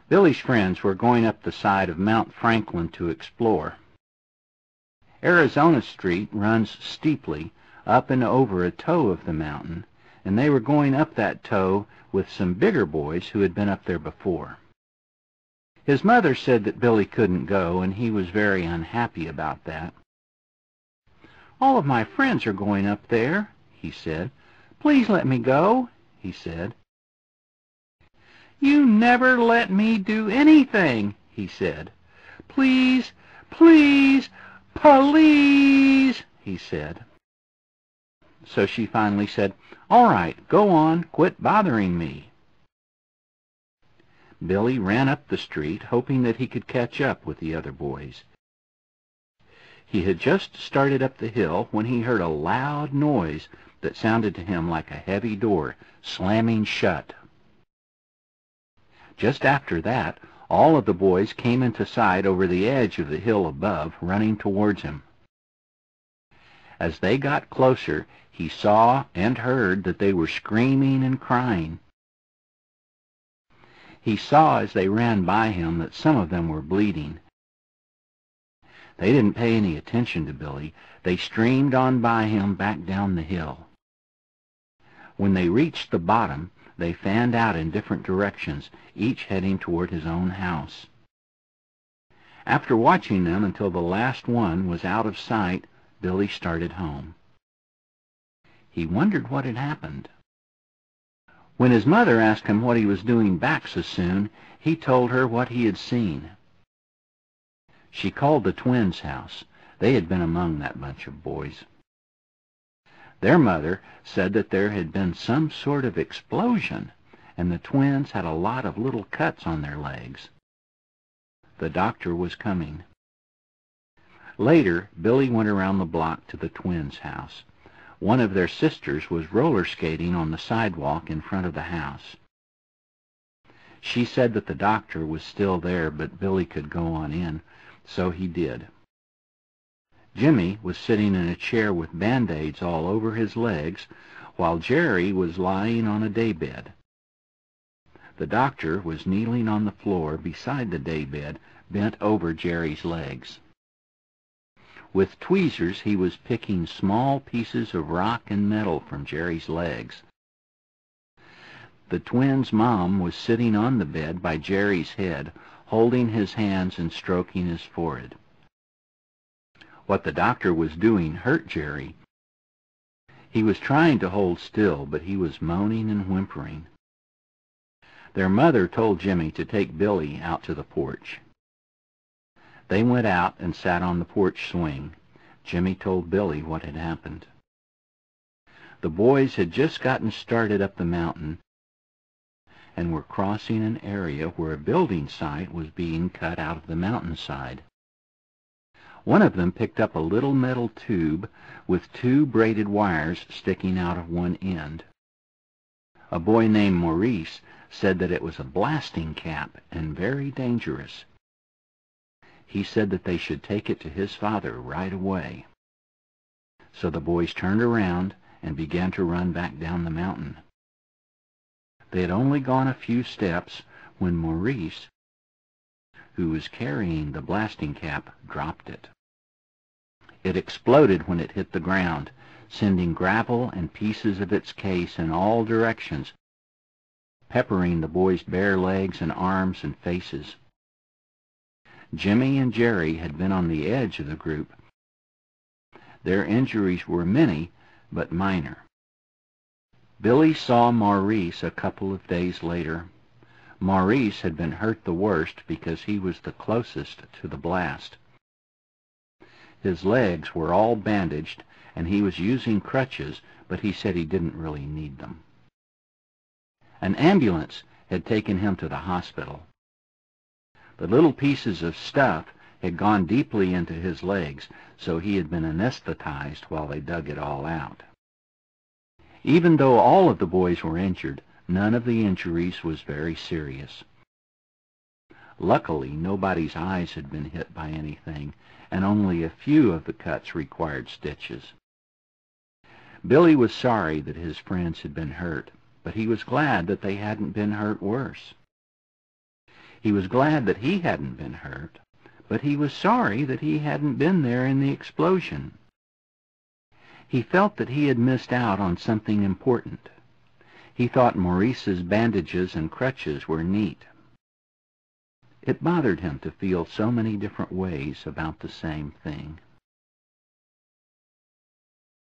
Billy's friends were going up the side of Mount Franklin to explore. Arizona Street runs steeply up and over a toe of the mountain, and they were going up that toe with some bigger boys who had been up there before. His mother said that Billy couldn't go, and he was very unhappy about that. "All of my friends are going up there," he said. "Please let me go," he said. "You never let me do anything," he said. "Please, please, please," he said. So she finally said, "All right, go on, quit bothering me." Billy ran up the street, hoping that he could catch up with the other boys. He had just started up the hill when he heard a loud noise that sounded to him like a heavy door slamming shut. Just after that, all of the boys came into sight over the edge of the hill above, running towards him. As they got closer, he saw and heard that they were screaming and crying. He saw as they ran by him that some of them were bleeding. They didn't pay any attention to Billy. They streamed on by him back down the hill. When they reached the bottom, they fanned out in different directions, each heading toward his own house. After watching them until the last one was out of sight, Billy started home. He wondered what had happened. When his mother asked him what he was doing back so soon, he told her what he had seen. She called the twins' house. They had been among that bunch of boys. Their mother said that there had been some sort of explosion, and the twins had a lot of little cuts on their legs. The doctor was coming. Later, Billy went around the block to the twins' house. One of their sisters was roller skating on the sidewalk in front of the house. She said that the doctor was still there, but Billy could go on in, so he did. Jimmy was sitting in a chair with Band-Aids all over his legs, while Jerry was lying on a daybed. The doctor was kneeling on the floor beside the daybed, bent over Jerry's legs. With tweezers, he was picking small pieces of rock and metal from Jerry's legs. The twins' mom was sitting on the bed by Jerry's head, holding his hands and stroking his forehead. What the doctor was doing hurt Jerry. He was trying to hold still, but he was moaning and whimpering. Their mother told Jimmy to take Billy out to the porch. They went out and sat on the porch swing. Jimmy told Billy what had happened. The boys had just gotten started up the mountain and were crossing an area where a building site was being cut out of the mountainside. One of them picked up a little metal tube with two braided wires sticking out of one end. A boy named Maurice said that it was a blasting cap and very dangerous. He said that they should take it to his father right away. So the boys turned around and began to run back down the mountain. They had only gone a few steps when Maurice, who was carrying the blasting cap, dropped it. It exploded when it hit the ground, sending gravel and pieces of its case in all directions, peppering the boys' bare legs and arms and faces. Jimmy and Jerry had been on the edge of the group. Their injuries were many, but minor. Billy saw Maurice a couple of days later. Maurice had been hurt the worst because he was the closest to the blast. His legs were all bandaged, and he was using crutches, but he said he didn't really need them. An ambulance had taken him to the hospital. The little pieces of stuff had gone deeply into his legs, so he had been anesthetized while they dug it all out. Even though all of the boys were injured, none of the injuries was very serious. Luckily, nobody's eyes had been hit by anything, and only a few of the cuts required stitches. Billy was sorry that his friends had been hurt, but he was glad that they hadn't been hurt worse. He was glad that he hadn't been hurt, but he was sorry that he hadn't been there in the explosion. He felt that he had missed out on something important. He thought Maurice's bandages and crutches were neat. It bothered him to feel so many different ways about the same thing.